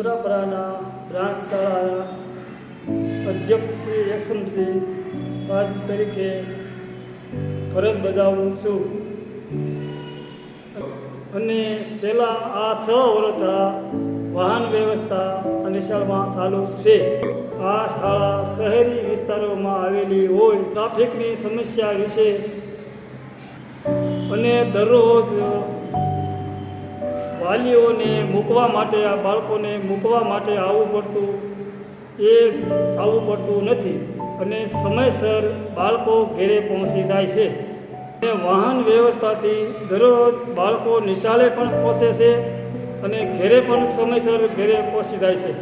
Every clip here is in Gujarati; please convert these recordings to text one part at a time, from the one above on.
અમરાપરાના બ્રાન્ચ શાળાના અધ્યક્ષ શ્રી એક્સમશ્રી સાહેબ તરીકે ફરજ બજાવું છું અને છેલ્લા આ 6 વર્ષ વાહન વ્યવસ્થા આ નિશાળમાં ચાલુ છે. આ શાળા શહેરી વિસ્તારોમાં આવેલી હોય ટ્રાફિકની સમસ્યા વિશે અને દરરોજ વાલીઓને મૂકવા માટે આ બાળકોને મૂકવા માટે આવવું પડતું નથી અને સમયસર બાળકો ઘરે પહોંચી જાય છે. અને વાહન વ્યવસ્થાથી દરરોજ બાળકો નિશાળે પણ પહોંચે છે અને ઘરે પણ સમયસર ઘરે પહોંચી જાય છે.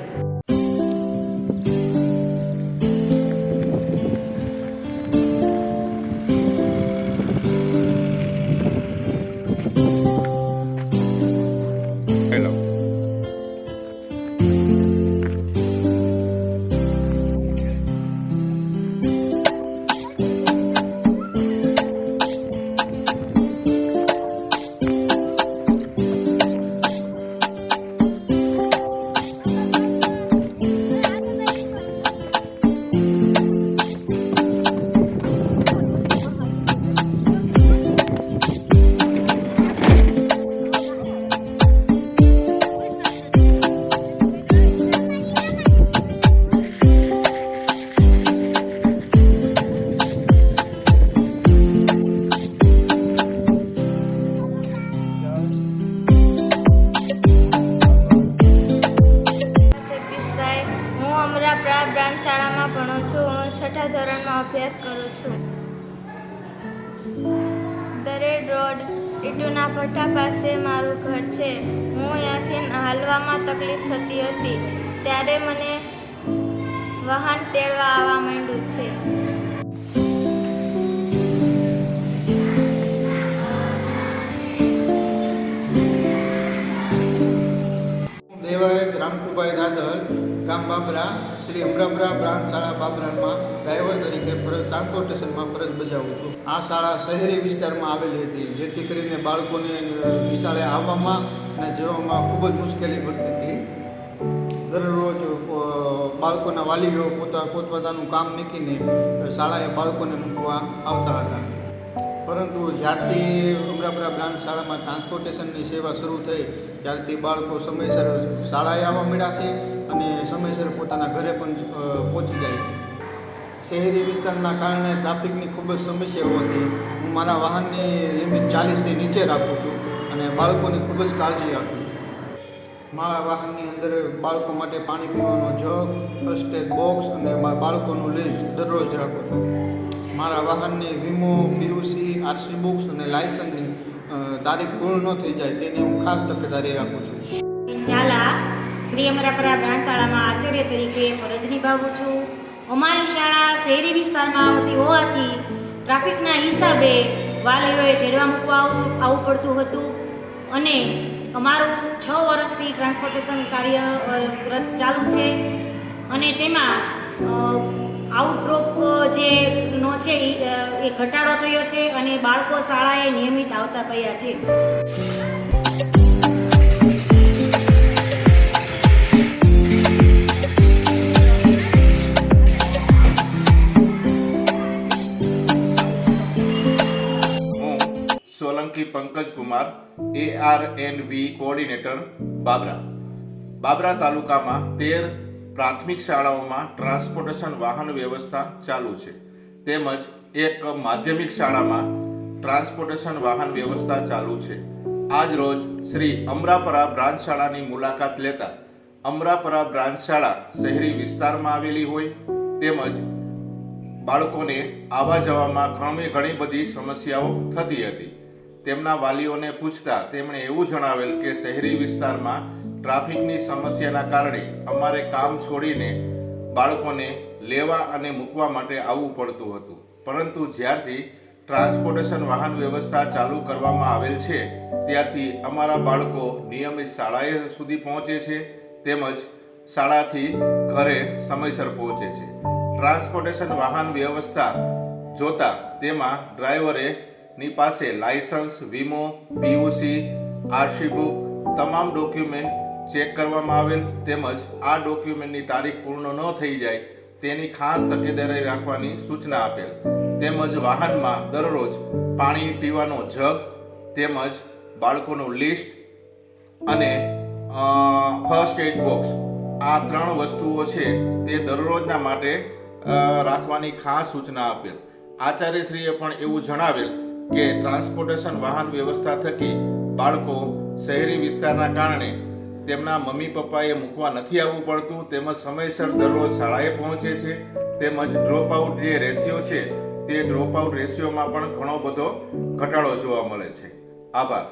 અમરાપરા બ્રાન્ચ શાળામાં ભણું છું. હું 6ઠા ધોરણમાં અભ્યાસ કરું છું. દરેડ રોડ ઈટુના ભઠ્ઠા પાસે મારું ઘર છે. હું અહીંયાથી હાલવામાં તકલીફ થતી હતી ત્યારે મને વાહન તેડવા આવવા માંડ્યું છે. દેવાયત રામકુભાઈ દાદલ, ગામ બાબરા, શ્રી અમરાપરા બ્રાન્ચ શાળા બાબરામાં ડ્રાઈવર તરીકે ટ્રાન્સપોર્ટેશનમાં ફરજ બજાવું છું. આ શાળા શહેરી વિસ્તારમાં આવેલી હતી, જેથી કરીને બાળકોને નિશાળે આવવામાં અને જવામાં ખૂબ જ મુશ્કેલી પડતી હતી. દરરોજ બાળકોના વાલીઓ પોતપોતાનું કામ મૂકીને શાળાએ બાળકોને મૂકવા આવતા હતા. પરંતુ જ્યારથી અમરાપરા બ્રાન્ચ શાળામાં ટ્રાન્સપોર્ટેશનની સેવા શરૂ થઈ ત્યારથી બાળકો સમયસર શાળાએ આવવા મળ્યા છે અને સમયસર પોતાના ઘરે પણ પહોંચી જાય છે. શહેરી વિસ્તારના કારણે ટ્રાફિકની ખૂબ જ સમસ્યાઓ હતી. હું મારા વાહનની લિમિટ 40થી નીચે રાખું છું અને બાળકોની ખૂબ જ કાળજી રાખું છું. મારા વાહનની અંદર બાળકો માટે પાણી પીવાનો જગ, ફર્સ્ટ એડ બોક્સ અને બાળકોનું લીઝ દરરોજ રાખું છું. મારા વાહનની વીમો, પીયુસી, આરસી બુક્સ અને લાયસન્સની તારીખ પૂર્ણ ન થઈ જાય તેની હું ખાસ તકેદારી રાખું છું. ઝાલા શ્રી અમરાપરા બ્રાન્ચ શાળામાં આચાર્ય તરીકે ફરજ નિભાવું છું. અમારી શાળા શહેરી વિસ્તારમાં આવતી હોવાથી ટ્રાફિકના હિસાબે વાલીઓએ તેડવા મૂકવા આવવું પડતું હતું અને અમારું 6 વર્ષથી ટ્રાન્સપોર્ટેશન કાર્ય ચાલુ છે અને તેમાં આઉટડ્રોપ જે નો છે એ ઘટાડો થયો છે અને બાળકો શાળાએ નિયમિત આવતા થયા છે. સોલંકી પંકજ કુમાર, ARNV કોઓર્ડિનેટર, બાબરા તાલુકામાં 13 પ્રાથમિક શાળાઓમાં ટ્રાન્સપોર્ટેશન વાહન વ્યવસ્થા ચાલુ છે તેમજ એક માધ્યમિક શાળામાં ટ્રાન્સપોર્ટેશન વાહન વ્યવસ્થા ચાલુ છે. આજ રોજ શ્રી અમરાપરા બ્રાન્ચ શાળાની મુલાકાત લેતા અમરાપરા બ્રાન્ચ શાળા શહેરી વિસ્તારમાં આવેલી હોય તેમજ બાળકોને આવવા જવામાં ઘણી બધી સમસ્યાઓ થતી હતી. તેમના વાલીઓને પૂછતા તેમણે એવું જણાવેલ કે શહેરી વિસ્તારમાં ટ્રાફિકની સમસ્યાના કારણે અમારે કામ છોડીને બાળકોને લેવા અને મૂકવા માટે આવવું પડતું હતું. પરંતુ જ્યારથી ટ્રાન્સપોર્ટેશન વાહન વ્યવસ્થા ચાલુ કરવામાં આવેલ છે ત્યારથી અમારા બાળકો નિયમિત શાળાએ સુધી પહોંચે છે તેમજ શાળાથી ઘરે સમયસર પહોંચે છે. ટ્રાન્સપોર્ટેશન વાહન વ્યવસ્થા જોતા તેમાં ડ્રાઈવરેની પાસે લાયસન્સ, વીમો, પીયુસી, આરસી બુક તમામ ડોક્યુમેન્ટ ચેક કરવામાં આવેલ તેમજ આ ડોક્યુમેન્ટની તારીખ પૂર્ણ ન થઈ જાય તેની ખાસ તકેદારી રાખવાની સૂચના આપેલ તેમજ વાહનમાં દરરોજ પાણી પીવાનો જગ તેમજ બાળકોનું લિસ્ટ અને ફર્સ્ટ એડ બોક્સ આ 3 વસ્તુઓ છે તે દરરોજના માટે રાખવાની ખાસ સૂચના આપેલ. આચાર્યશ્રીએ પણ એવું જણાવેલ કે ટ્રાન્સપોર્ટેશન વાહન વ્યવસ્થા થકી બાળકો શહેરી વિસ્તારના કારણે તેમના મમ્મી પપ્પાએ મૂકવા નથી આવવું પડતું તેમજ સમયસર દરરોજ શાળાએ પહોંચે છે તેમજ ડ્રોપ આઉટ જે રેશિયો છે તે ડ્રોપ આઉટ રેશિયોમાં પણ ઘણો બધો ઘટાડો જોવા મળે છે. આભાર.